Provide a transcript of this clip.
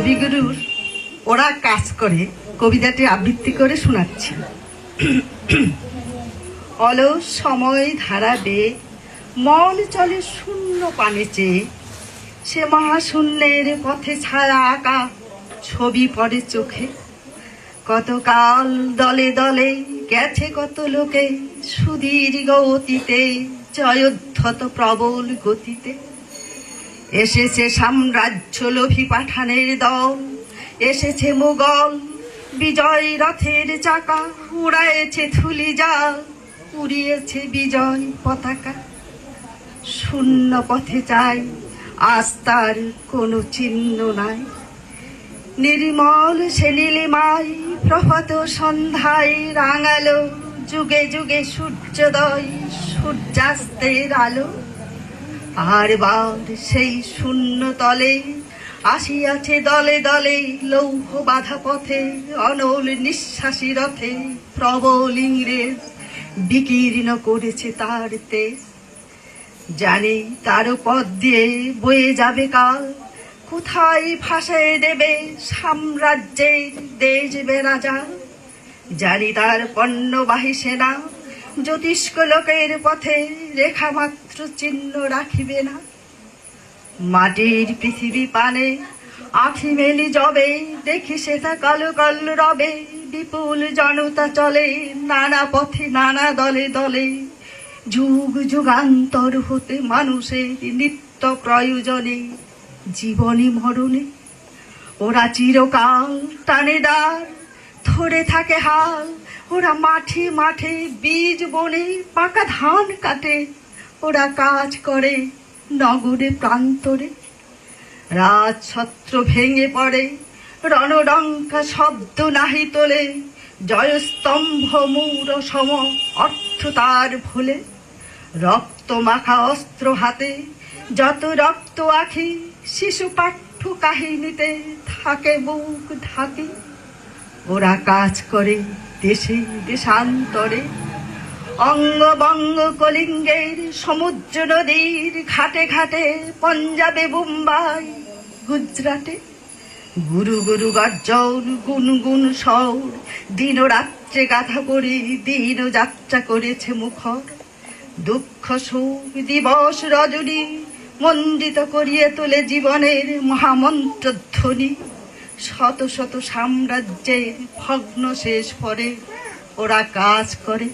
কবিগুরুর ওরা কাজ করে কবিতাটি আবৃত্তি করে শোনাচ্ছি। অলস সময় ধারা বেয়ে মন চলে শূন্য পানে চেয়ে, সে মহাশূন্যের পথে ছায়া আঁকা ছবি পড়ে চোখে। কতকাল দলে দলে গেছে কত লোকে সুদীর্ঘ অতীতে, জয়োদ্ধত প্রবল গতিতে। এসেছে সাম্রাজ্য লোভী পাঠানের দল, এসেছে মুঘল বিজয় রথের চাকা, উড়ায়েছে ধুলি জাল, উড়িয়েছে বিজয় পতাকা। শূন্য পথে চাই আজ তার কোনো চিহ্ন নাই, নির্মল সে নীলিমায় প্রভাত সন্ধ্যায় রাঙালো, যুগে যুগে সূর্যোদয় সূর্যাস্তের আলো। আর বার সেই শূন্য তলে আসিয়াছে দলে দলে, লৌহ বাধা পথে অনল নিঃশ্বাসী রথে, প্রবল ইংরেজ বিকীর্ণ করেছে তার তেজ। জানি তার পথ দিয়ে বয়ে যাবে কাল, কোথায় ভাসায় দেবে সাম্রাজ্যের দেশ বেরাজা। জানি তার পণ্যবাহী সেনা জ্যোতিষ্ক লোকের পথে রেখা মাত্র চিহ্ন রাখিবে না। মাটির পৃথিবী পানে আখি মেলি যবে, দেখি সেটা কালো কাল রবে। বিপুল জনতা চলে নানা পথে নানা দলে দলে, যুগ যুগান্তর হতে মানুষের নিত্য প্রয়োজনে জীবনী মরণে। ওরা চিরকাল টানে দ্বার ধরে থাকে হাল, ওরা মাঠে মাঠে বীজ বনে পাকা ধান কাটে, ওরা কাজ করে নগরে প্রান্তরে। রাজছত্র ভেঙে পড়ে রণডঙ্কা শব্দ নাহি তোলে, জয়স্তম্ভ মূর সম অর্থ তার ভুলে। রক্ত মাখা অস্ত্র হাতে যত রক্ত আখি, শিশু পাঠ্য কাহিনীতে থাকে বুক ঢাকি। ওরা কাজ করে দেশে দেশান্তরে, অঙ্গ বঙ্গ কলিঙ্গের সমুদ্র নদীর ঘাটে ঘাটে, পঞ্জাবে মুম্বাই গুজরাটে। গুরু গুরু গর্জন গুনগুন সৌর, দিন রাত্রে গাথা পড়ি দিন যাত্রা করেছে মুখর। দুঃখ সুখ দিবস রজনী মণ্ডিত করিয়ে তোলে জীবনের মহামন্ত্র ধ্বনি। শত শত সাম্রাজ্যের ভগ্ন শেষ পরে ওরা কাজ করে